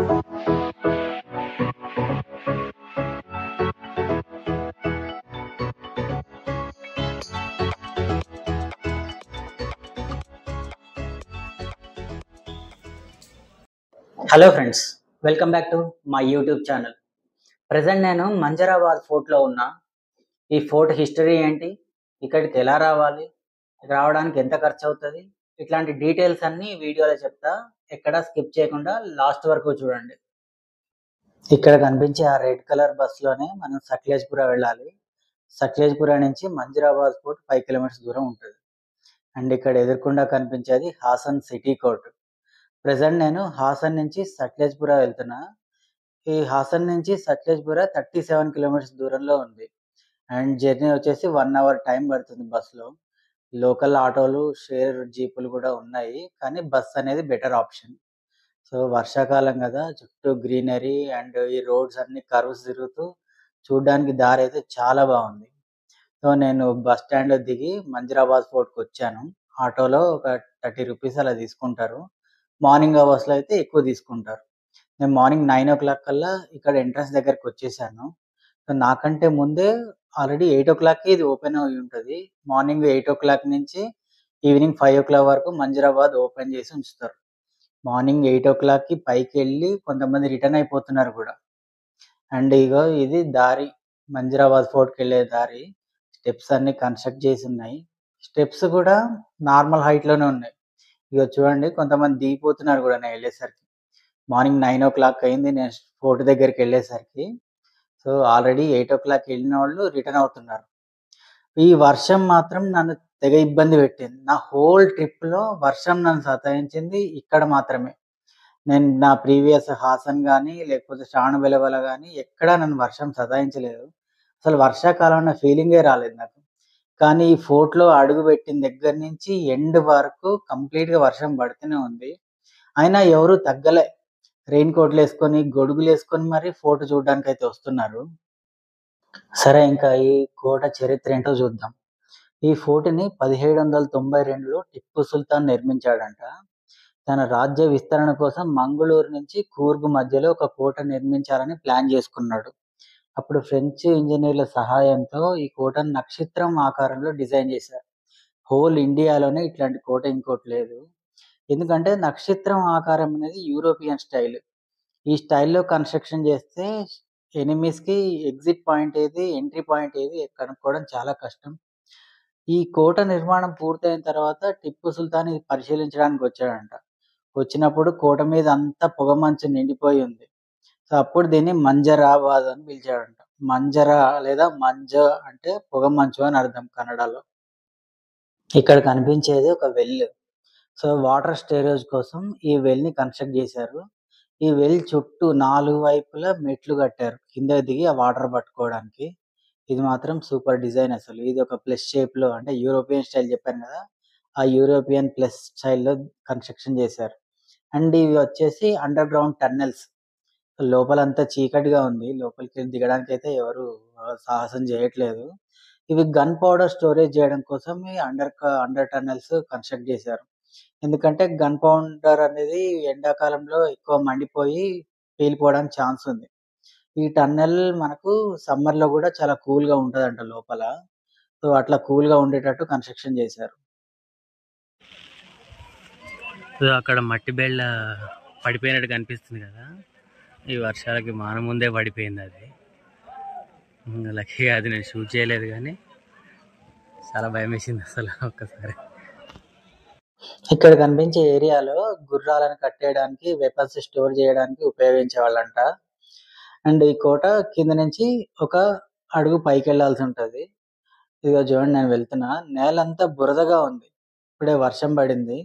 Hello friends, welcome back to my YouTube channel. Present నేను మంజరాబాద్ ఫోర్ట్లో ఉన్నా. ఈ ఫోర్ట్ హిస్టరీ ఏంటి, ఇక్కడికి ఎలా రావాలి, రావడానికి ఎంత ఖర్చు అవుతుంది, ఇట్లాంటి డీటెయిల్స్ అన్నీ వీడియోలో చెప్తా. ఎక్కడ స్కిప్ చేయకుండా లాస్ట్ వరకు చూడండి. ఇక్కడ కనిపించే ఆ రెడ్ కలర్ బస్సులోనే మనం సక్లేజ్పుర వెళ్ళాలి. సక్లేజ్పుర నుంచి మంజరాబాద్ ఫోర్ట్ 5 కిలోమీటర్స్ దూరం ఉంటుంది. అండ్ ఇక్కడ ఎదురుకుండా కనిపించేది హాసన్ సిటీ కోర్ట్. ప్రజెంట్ నేను హాసన్ నుంచి సక్లేజ్పుర వెళ్తున్నా. ఈ హాసన్ నుంచి సక్లేజ్పుర 37 కిలోమీటర్స్ దూరంలో ఉంది. అండ్ జర్నీ వచ్చేసి 1 అవర్ టైం పడుతుంది బస్సులో. లోకల్ ఆటోలు, షేర్ జీపులు కూడా ఉన్నాయి, కానీ బస్ అనేది బెటర్ ఆప్షన్. సో వర్షాకాలం కదా, చుట్టూ గ్రీనరీ అండ్ ఈ రోడ్స్ అన్ని కర్వ్స్ తిరుగుతూ చూడడానికి దారి అయితే చాలా బాగుంది. సో నేను బస్ స్టాండ్లో దిగి మంజరాబాద్ ఫోర్ట్కి వచ్చాను. ఆటోలో ఒక 30 రూపీస్ అలా తీసుకుంటారు. మార్నింగ్ అవర్స్లో అయితే ఎక్కువ తీసుకుంటారు. నేను మార్నింగ్ 9 కల్లా ఇక్కడ ఎంట్రన్స్ దగ్గరికి వచ్చేసాను. సో నాకంటే ముందే ఆల్రెడీ 8 ఇది ఓపెన్ అయి ఉంటుంది. మార్నింగ్ 8 నుంచి ఈవినింగ్ 5 వరకు మంజరాబాద్ ఓపెన్ చేసి ఉంచుతారు. మార్నింగ్ 8 పైకి వెళ్ళి కొంతమంది రిటర్న్ అయిపోతున్నారు కూడా. అండ్ ఇగో ఇది దారి, మంజరాబాద్ ఫోర్ట్కి వెళ్ళే దారి. స్టెప్స్ అన్ని కన్స్ట్రక్ట్ చేసి ఉన్నాయి. స్టెప్స్ కూడా నార్మల్ హైట్లోనే ఉన్నాయి. ఇక చూడండి, కొంతమంది దిగిపోతున్నారు కూడా నేను వెళ్ళేసరికి. మార్నింగ్ 9 అయింది నేను ఫోర్ట్ దగ్గరికి వెళ్ళేసరికి. సో ఆల్రెడీ 8 వెళ్ళిన వాళ్ళు రిటర్న్ అవుతున్నారు. ఈ వర్షం మాత్రం నన్ను తెగ ఇబ్బంది పెట్టింది. నా హోల్ ట్రిప్లో వర్షం నన్ను సతాయించింది ఇక్కడ మాత్రమే. నేను నా ప్రీవియస్ హాసన్ కానీ లేకపోతే శ్రావణబెళగొల కానీ ఎక్కడా నన్ను వర్షం సతాయించలేదు. అసలు వర్షాకాలం అన్న ఫీలింగే రాలేదు నాకు. కానీ ఈ ఫోర్ట్‌లో అడుగుపెట్టిన దగ్గర నుంచి ఎండ్ వరకు కంప్లీట్‌గా వర్షం పడుతూనే ఉంది. అయినా ఎవరు తగ్గలే. రెయిన్ కోట్‌లేసుకొని, గొడుగులేసుకొని మరి ఫోర్ట్ చూడడానికైతే వస్తున్నారు. సరే, ఇంకా ఈ కోట చరిత్ర ఏంటో చూద్దాం. ఈ ఫోర్ట్‌ని 1792లో టిప్పు సుల్తాన్ నిర్మించాడంట. తన రాజ్య విస్తరణ కోసం మంగుళూరు నుంచి కూర్గ్ మధ్యలో ఒక కోట నిర్మించాలని ప్లాన్ చేసుకున్నాడు. అప్పుడు ఫ్రెంచ్ ఇంజనీర్ల సహాయంతో ఈ కోటను నక్షత్రం ఆకారంలో డిజైన్ చేశారు. హోల్ ఇండియాలోనే ఇట్లాంటి కోట ఇంకోటి లేదు. ఎందుకంటే నక్షత్రం ఆకారం అనేది యూరోపియన్ స్టైల్. ఈ స్టైల్‌లో కన్‌స్ట్రక్షన్ చేస్తే ఎనిమీస్‌కి ఎగ్జిట్ పాయింట్ ఏది, ఎంట్రీ పాయింట్ ఏది కనుక్కోవడం చాలా కష్టం. ఈ కోట నిర్మాణం పూర్తయిన తర్వాత టిప్పు సుల్తాన్ ఇది పరిశీలించడానికి వచ్చాడంట. వచ్చినప్పుడు కోట మీద అంతా పొగమంచు నిండిపోయి ఉంది. సో అప్పుడు దీన్ని మంజరాబాద్ అని పిలిచాడంట. మంజరా లేదా మంజ అంటే పొగమంచు అని అర్థం కన్నడలో. ఇక్కడ కనిపించేది ఒక వెల్. సో వాటర్ స్టోరేజ్ కోసం ఈ వెల్‌ని కన్‌స్ట్రక్ట్ చేశారు. ఈ వెల్ చుట్టూ 4 వైపులా మెట్లు కట్టారు కిందకి దిగి ఆ వాటర్ పట్టుకోవడానికి. ఇది మాత్రం సూపర్ డిజైన్ అసలు. ఇది ఒక ప్లస్ షేప్‌లో, అంటే యూరోపియన్ స్టైల్ చెప్పాను కదా, ఆ యూరోపియన్ ప్లస్ స్టైల్‌లో కన్‌స్ట్రక్షన్ చేశారు. అండ్ ఇవి వచ్చేసి అండర్ గ్రౌండ్ టన్నెల్స్. లోపలంతా చీకటిగా ఉంది. లోపలికి దిగడానికైతే ఎవరు సాహసం చేయట్లేదు. ఇవి గన్ పౌడర్ స్టోరేజ్ చేయడం కోసం ఈ అండర్ టన్నెల్స్ కన్‌స్ట్రక్ట్ చేశారు. ఎందుకంటే గన్ పౌడర్ అనేది ఎండాకాలంలో ఎక్కువ మండిపోయి పేలిపోవడానికి ఛాన్స్ ఉంది. ఈ టన్నెల్ మనకు సమ్మర్‌లో కూడా చాలా కూల్‌గా ఉంటదంట లోపల. సో అట్లా కూల్‌గా ఉండేటట్టు కన్‌స్ట్రక్షన్ చేశారు. సో అక్కడ మట్టి బెళ్ళ పడిపోయినట్టు కనిపిస్తుంది కదా, ఈ వర్షాలకి మాన ముందే పడిపోయింది అది. లక్కీగా అది నేను షూట్ చేయలేదు, కానీ చాలా భయం వేసింది అసలు ఒక్కసారి. ఇక్కడ కనిపించే ఏరియాలో గుర్రాలను కట్టేయడానికి, వెపన్స్ స్టోర్ చేయడానికి ఉపయోగించేవాళ్ళంట. అండ్ ఈ కోట కింద నుంచి ఒక అడుగు పైకెళ్ళాల్సి ఉంటది. ఇదిగో చూడండి, నేను వెళ్తున్నా. నేలంతా బురదగా ఉంది. ఇప్పుడే వర్షం పడింది.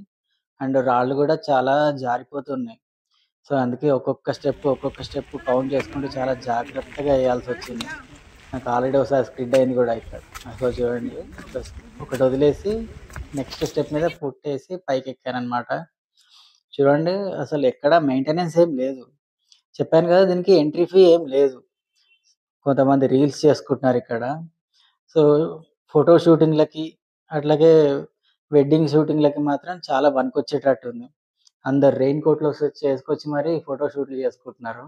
అండ్ రాళ్ళు కూడా చాలా జారిపోతున్నాయి. సో అందుకే ఒక్కొక్క స్టెప్ కౌంట్ చేసుకుంటూ చాలా జాగ్రత్తగా వేయాల్సొచ్చింది. నాకు ఆల్రెడీ ఒకసారి స్కిడ్ అయింది కూడా ఇక్కడ. అదిగో చూడండి, ఒకటి వదిలేసి నెక్స్ట్ స్టెప్ మీద పుట్టేసి పైకెక్కాననమాట. చూడండి, అసలు ఎక్కడ మెయింటెనెన్స్ ఏం లేదు. చెప్పాను కదా, దీనికి ఎంట్రీ ఫీ ఏం లేదు. కొంతమంది రీల్స్ చేసుకుంటున్నారు ఇక్కడ. సో ఫోటో షూటింగ్‌లకి, అట్లాగే వెడ్డింగ్ షూటింగ్‌లకి మాత్రం చాలా పనికొచ్చేటట్టుంది. అందరు రెయిన్ కోట్లు చేసుకొచ్చి మరి ఫోటో షూట్లు చేసుకుంటున్నారు.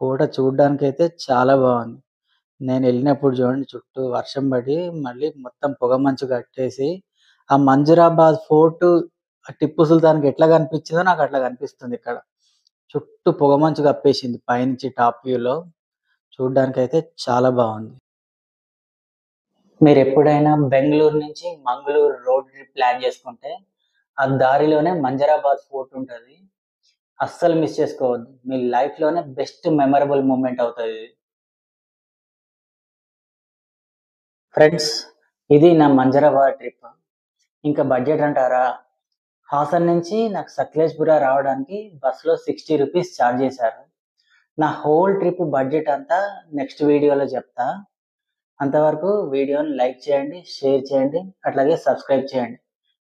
కోట చూడ్డానికి అయితే చాలా బాగుంది. నేను వెళ్ళినప్పుడు చూడండి, చుట్టూ వర్షం పడి మళ్ళీ మొత్తం పొగ మంచు కట్టేసి ఆ మంజురాబాద్ ఫోర్ట్ టిప్పు సుల్తాన్కి ఎట్లా కనిపించిందో నాకు అట్లా కనిపిస్తుంది ఇక్కడ. చుట్టూ పొగ మంచు కప్పేసింది పైనుంచి టాప్ వ్యూలో. చూడ్డానికి అయితే చాలా బాగుంది. మీరు ఎప్పుడైనా బెంగళూరు నుంచి మంగళూరు రోడ్ ట్రిప్ ప్లాన్ చేసుకుంటే ఆ దారిలోనే మంజరాబాద్ ఫోర్ట్ ఉంటుంది. అస్సలు మిస్ చేసుకోవద్దు. మీ లైఫ్లోనే బెస్ట్ మెమరబుల్ మూమెంట్ అవుతుంది ఇది. ఫ్రెండ్స్, ఇది నా మంజరాబాద్ ట్రిప్. ఇంకా బడ్జెట్ అంటారా, హాసన్ నుంచి నాకు సక్లేష్పుర రావడానికి బస్సులో 60 రూపీస్ ఛార్జ్ చేశారు. నా హోల్ ట్రిప్ బడ్జెట్ అంతా నెక్స్ట్ వీడియోలో చెప్తా. అంతవరకు వీడియోని లైక్ చేయండి, షేర్ చేయండి, అట్లాగే సబ్స్క్రైబ్ చేయండి.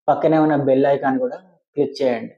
పక్కనే ఉన్న బెల్ ఐకాన్ కూడా క్లిక్ చేయండి.